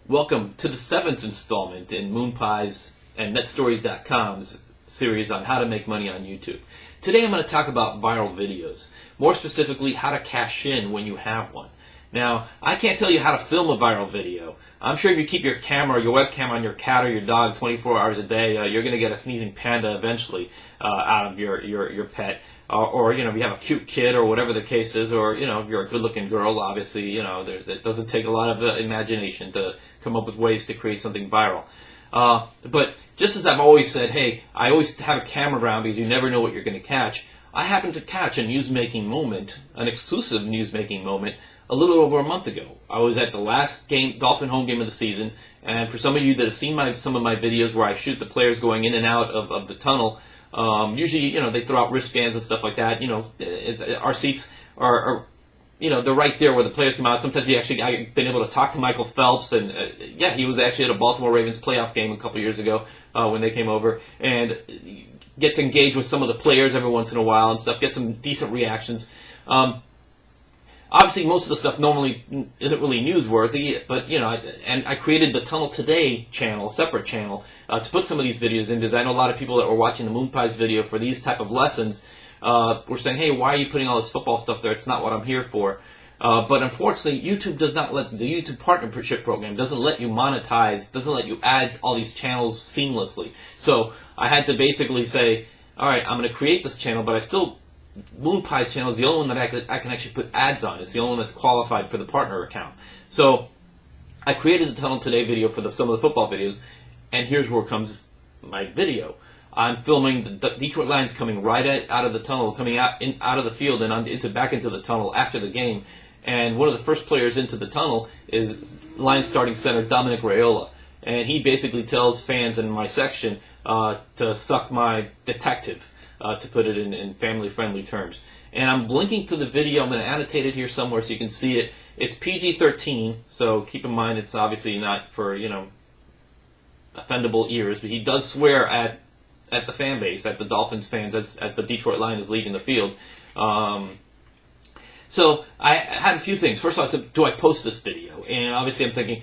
Welcome to the 7th installment in MoonPie's and NetStories.com's series on how to make money on YouTube. Today I'm going to talk about viral videos. More specifically, how to cash in when you have one. Now, I can't tell you how to film a viral video. I'm sure if you keep your camera or your webcam on your cat or your dog 24 hours a day, you're going to get a sneezing panda eventually out of your pet. Or if you have a cute kid or whatever the case is, or if you're a good-looking girl, obviously it doesn't take a lot of imagination to come up with ways to create something viral. But just as I've always said, hey, I always have a camera around because you never know what you're going to catch. I happened to catch a news-making moment, an exclusive news-making moment, a little over a month ago. I was at the last Dolphin home game of the season, and for some of you that have seen some of my videos where I shoot the players going in and out of the tunnel. Usually, they throw out wristbands and stuff like that. Our seats are they're right there where the players come out. Sometimes I've been able to talk to Michael Phelps, and yeah, he was actually at a Baltimore Ravens playoff game a couple years ago when they came over, and get to engage with some of the players every once in a while and stuff. Get some decent reactions. Obviously, most of the stuff normally isn't really newsworthy, but and I created the Tunnel Today channel, separate channel, to put some of these videos in, because I know a lot of people that were watching the MoonPie's video for these type of lessons were saying, hey, why are you putting all this football stuff there? It's not what I'm here for. But unfortunately, YouTube does not let, the YouTube Partnership Program doesn't let you monetize, doesn't let you add all these channels seamlessly. So I had to basically say, all right, I'm going to create this channel, but MoonPie's channel is the only one that I can actually put ads on. It's the only one that's qualified for the partner account. So I created the Tunnel Today video for some of the football videos, and here's where comes my video. I'm filming the Detroit Lions coming right out of the tunnel, coming out of the field and back into the tunnel after the game. And one of the first players into the tunnel is Lions starting center Dominic Raiola. And he basically tells fans in my section to suck my detective. To put it in family-friendly terms. And I'm linking to the video. I'm going to annotate it here somewhere so you can see it. It's PG-13, so keep in mind it's obviously not for, offendable ears, but he does swear at the fan base, at the Dolphins fans, as the Detroit Lions is leaving the field. So I had a few things. First of all, I said, do I post this video? And obviously I'm thinking,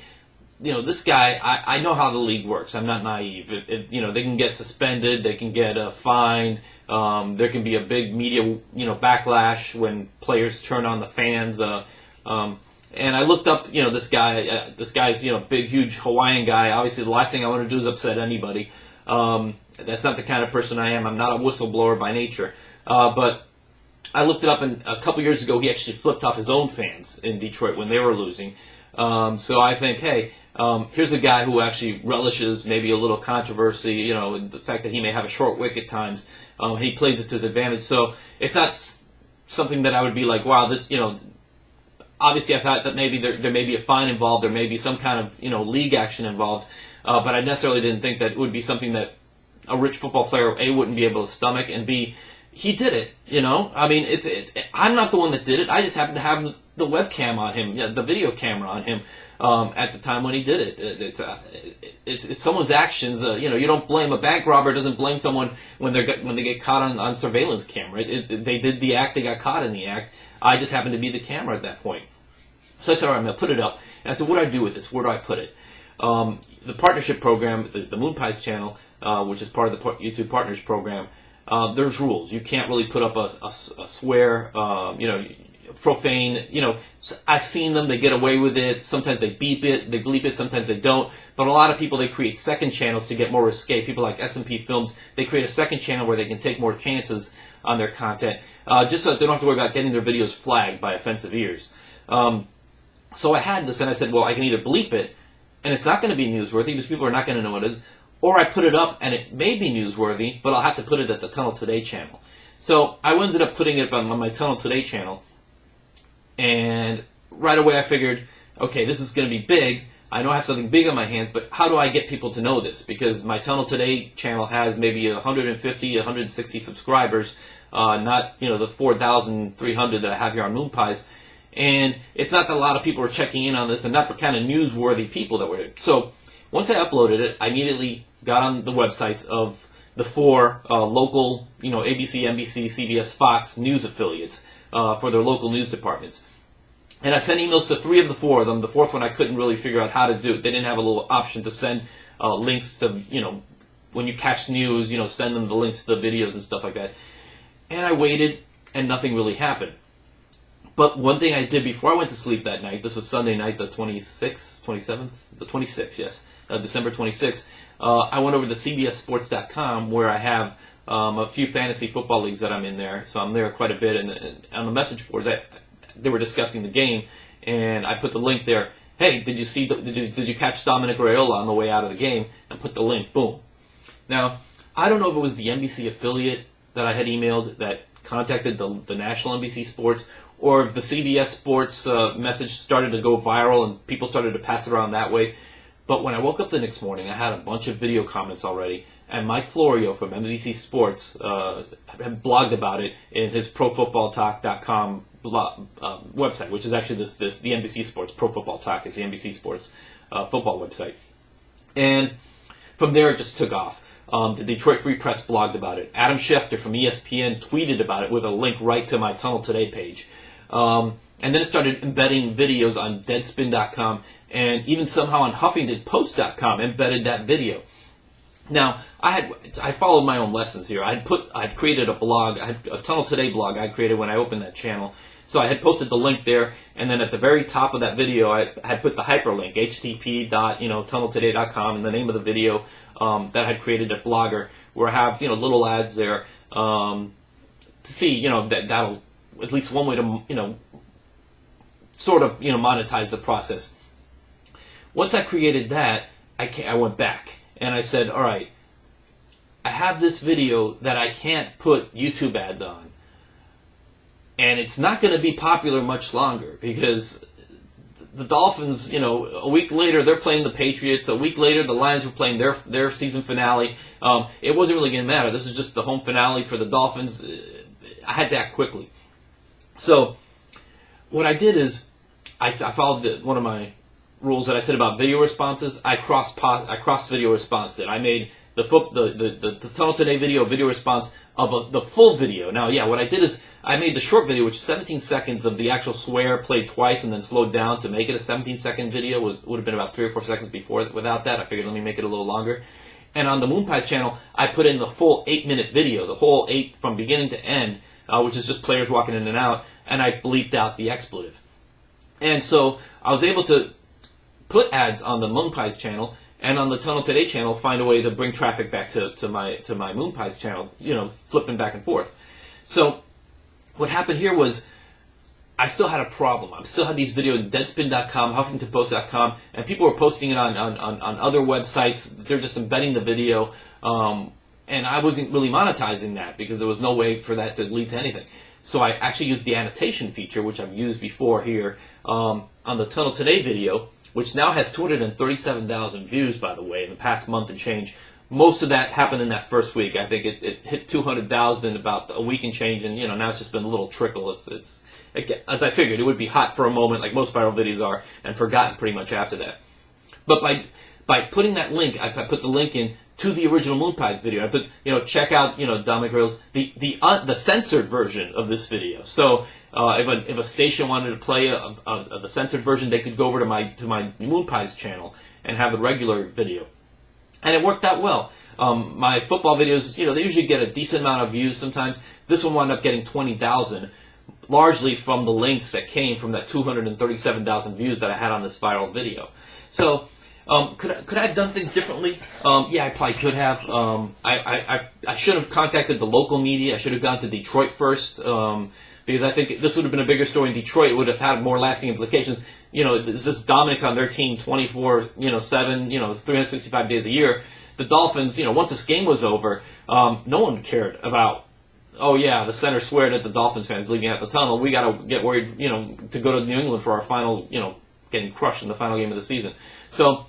this guy, I know how the league works. I'm not naive. They can get suspended, they can get fined. There can be a big media, backlash when players turn on the fans. And I looked up, this guy. This guy's, big, huge Hawaiian guy. Obviously, the last thing I want to do is upset anybody. That's not the kind of person I am. I'm not a whistleblower by nature. But I looked it up, and a couple years ago, he actually flipped off his own fans in Detroit when they were losing. So I think, hey, here's a guy who actually relishes maybe a little controversy, the fact that he may have a short wick at times. He plays it to his advantage. So it's not something that I would be like, wow, this, obviously I thought that maybe there may be a fine involved, there may be some kind of, league action involved, but I necessarily didn't think that it would be something that a rich football player, A, wouldn't be able to stomach, and B, he did it, I mean, I'm not the one that did it. I just happened to have the webcam on him, the video camera on him at the time when he did it. It's someone's actions. You don't blame a bank robber. Doesn't blame someone when they get caught on surveillance camera. They did the act. They got caught in the act. I just happened to be the camera at that point. So I said, all right, I'm going to put it up. And I said, what do I do with this? Where do I put it? The partnership program, the MoonPie's channel, which is part of the YouTube Partners program, there's rules. You can't really put up a swear, profane, I've seen them, they get away with it. Sometimes they bleep it, sometimes they don't. But a lot of people, they create second channels to get more risque. People like S&P Films, they create a second channel where they can take more chances on their content, just so that they don't have to worry about getting their videos flagged by offensive ears. So I had this, and I said, well, I can either bleep it, and it's not going to be newsworthy because people are not going to know what it is, or I put it up, and it may be newsworthy, but I'll have to put it at the Tunnel Today channel. So I ended up putting it on my Tunnel Today channel, and right away I figured, okay, this is going to be big. I know I have something big on my hands, but how do I get people to know this? Because my Tunnel Today channel has maybe 150, 160 subscribers, not the 4,300 that I have here on MoonPie's. And it's not that a lot of people are checking in on this, and not the kind of newsworthy people that were. So once I uploaded it, I immediately got on the websites of the four local, ABC, NBC, CBS, Fox news affiliates for their local news departments. And I sent emails to 3 of the 4 of them. The 4th one I couldn't really figure out how to do. They didn't have a little option to send links to, when you catch news, send them the links to the videos and stuff like that. And I waited, and nothing really happened. But one thing I did before I went to sleep that night, this was Sunday night, the 26th, 27th? The 26th, yes. December 26th. I went over to CBSSports.com, where I have a few fantasy football leagues that I'm in there. So I'm there quite a bit. And on the message boards, they were discussing the game, and I put the link there. Hey, did you catch Dominic Raiola on the way out of the game? And put the link. Boom. Now, I don't know if it was the NBC affiliate that I had emailed that contacted the national NBC Sports, or if the CBS Sports message started to go viral and people started to pass it around that way. But when I woke up the next morning, I had a bunch of video comments already, and Mike Florio from NBC Sports had blogged about it in his ProFootballTalk.com website, which is actually the NBC Sports. Pro Football Talk is the NBC Sports football website. And from there, it just took off. The Detroit Free Press blogged about it. Adam Schefter from ESPN tweeted about it with a link right to my Tunnel Today page. And then it started embedding videos on Deadspin.com, and even somehow on HuffingtonPost.com embedded that video. Now, I followed my own lessons here. I'd created a blog, I had a Tunnel Today blog I created when I opened that channel. So I had posted the link there, and then at the very top of that video, I had put the hyperlink, http://tunneltoday.com, and the name of the video that I had created at Blogger, where I have little ads there to see that'll at least one way to sort of monetize the process. Once I created that, I went back and I said, all right, I have this video that I can't put YouTube ads on. And it's not going to be popular much longer, because the Dolphins, a week later, they're playing the Patriots. A week later, the Lions were playing their season finale. It wasn't really going to matter. This is just the home finale for the Dolphins. I had to act quickly. So what I did is I followed one of my rules that I said about video responses. I cross video responsed it. I made the Tunnel Today video response of the full video. Now, yeah, what I did is I made the short video, which is 17 seconds of the actual swear played twice and then slowed down to make it a 17-second video. Would have been about 3 or 4 seconds before. Without that, I figured let me make it a little longer. And on the Moonpies channel, I put in the full 8-minute video, the whole 8 from beginning to end, which is just players walking in and out, and I bleeped out the expletive. And so I was able to put ads on the Moonpies channel, and on the Tunnel Today channel, find a way to bring traffic back to my Moonpies channel, flipping back and forth. So what happened here was I still had a problem. I still had these videos, Deadspin.com, HuffingtonPost.com, and people were posting it on other websites. They're just embedding the video, and I wasn't really monetizing that because there was no way for that to lead to anything. So I actually used the annotation feature, which I've used before here, on the Tunnel Today video, which now has 237,000 views, by the way, in the past month and change. Most of that happened in that first week. I think it hit 200,000 about a week and change, and now it's just been a little trickle. It's as I figured, it would be hot for a moment, like most viral videos are, and forgotten pretty much after that. But by putting that link, I put the link in to the original Moonpies video. I put, check out, Dominic Raiola, the censored version of this video. So if a station wanted to play the censored version, they could go over to my Moonpies channel and have the regular video, and it worked out well. My football videos, they usually get a decent amount of views. Sometimes this one wound up getting 20,000, largely from the links that came from that 237,000 views that I had on this viral video. So. Could I have done things differently? Yeah, I probably could have. I should have contacted the local media. I should have gone to Detroit first, because I think this would have been a bigger story in Detroit. It would have had more lasting implications. This Dominic's on their team 24/7, 365 days a year. The Dolphins, once this game was over, no one cared about, oh yeah, the center sweared at the Dolphins fans leaving out the tunnel. We got to get worried, to go to New England for our final, getting crushed in the final game of the season. So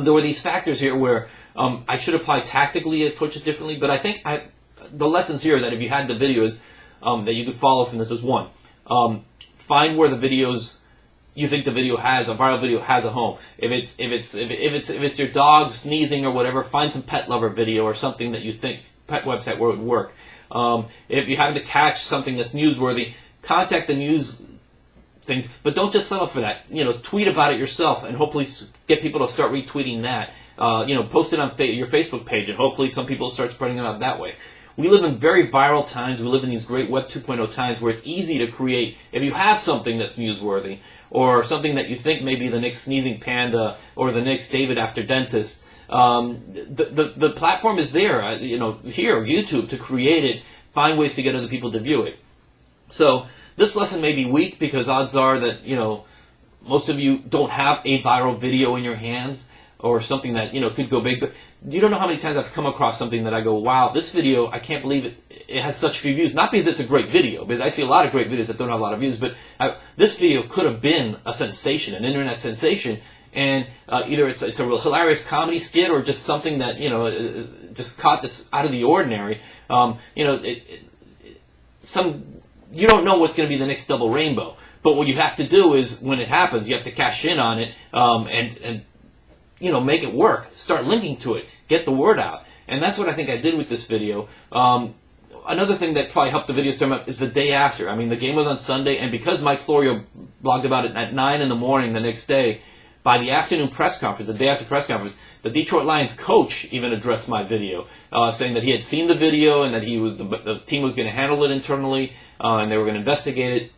there were these factors here where I should apply tactically, approach it differently, but I think the lessons here that if you had the videos that you could follow from this is one, find where the videos you think the video has, a viral video has a home. If it's your dog sneezing or whatever, find some pet lover video or something that you think pet website where it would work. If you happen to catch something that's newsworthy, contact the news things, but don't just settle for that. Tweet about it yourself, and hopefully get people to start retweeting that. Post it on your Facebook page, and hopefully some people start spreading it out that way. We live in very viral times. We live in these great Web 2.0 times where it's easy to create. If you have something that's newsworthy, or something that you think may be the next sneezing panda, or the next David after dentist, the platform is there. Here, YouTube, to create it, find ways to get other people to view it. So this lesson may be weak because odds are that most of you don't have a viral video in your hands, or something that could go big. But you don't know how many times I've come across something that I go, wow, this video, I can't believe it has such few views. Not because it's a great video, because I see a lot of great videos that don't have a lot of views, but this video could have been a sensation, an internet sensation, and either it's a real hilarious comedy skit, or just something that just caught this out of the ordinary. You don't know what's going to be the next double rainbow, but what you have to do is, when it happens, you have to cash in on it, and make it work. Start linking to it. Get the word out. And that's what I think I did with this video. Another thing that probably helped the video stand up is the day after. I mean, the game was on Sunday, and because Mike Florio blogged about it at 9 in the morning the next day, by the afternoon press conference, the day after press conference, the Detroit Lions coach even addressed my video, saying that he had seen the video and that the team was going to handle it internally, and they were going to investigate it.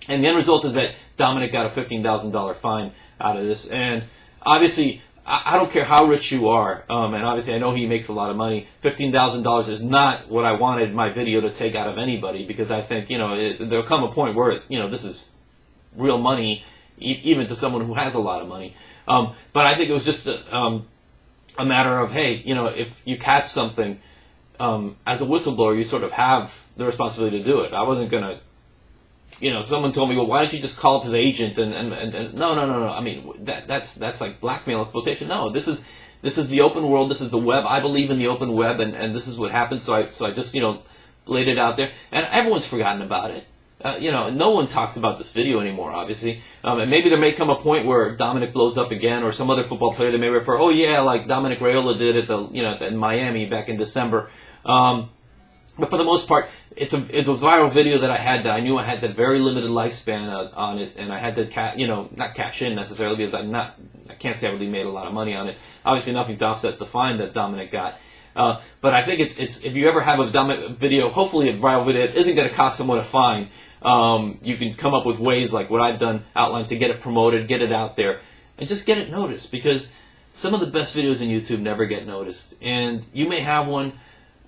And the end result is that Dominic got a $15,000 fine out of this. And obviously, I don't care how rich you are, and obviously I know he makes a lot of money. $15,000 is not what I wanted my video to take out of anybody, because I think there'll come a point where this is real money, even to someone who has a lot of money. But I think it was just a matter of, hey, if you catch something as a whistleblower, you sort of have the responsibility to do it. I wasn't gonna. Someone told me, well, why don't you just call up his agent? And no. I mean, that's like blackmail, exploitation. No, this is the open world. This is the web. I believe in the open web, and this is what happens. So I just laid it out there, and everyone's forgotten about it. No one talks about this video anymore, obviously. And maybe there may come a point where Dominic blows up again, or some other football player that may refer, oh yeah, like Dominic Raiola did at in Miami back in December. But for the most part, it was a viral video that I had that I knew I had that very limited lifespan on it, and I had to not cash in necessarily, because I can't say I really made a lot of money on it. Obviously, nothing to offset the fine that Dominic got. But I think it's if you ever have a Dominic video, hopefully a viral video, it isn't going to cost someone a fine. You can come up with ways like what I've done, outlined, to get it promoted, get it out there, and just get it noticed, because some of the best videos on YouTube never get noticed, and you may have one.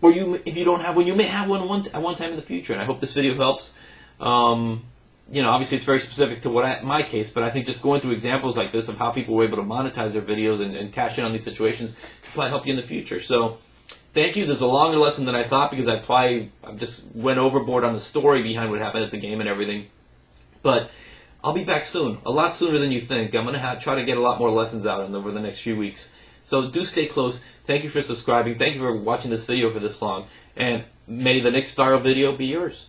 Or if you don't have one, you may have one at one time in the future. And I hope this video helps. Obviously it's very specific to my case, but I think just going through examples like this of how people were able to monetize their videos and cash in on these situations can probably help you in the future. So thank you. This is a longer lesson than I thought, because I just went overboard on the story behind what happened at the game and everything. But I'll be back soon, a lot sooner than you think. I'm going to try to get a lot more lessons out over the next few weeks. So do stay close. Thank you for subscribing. Thank you for watching this video for this long. And may the next viral video be yours.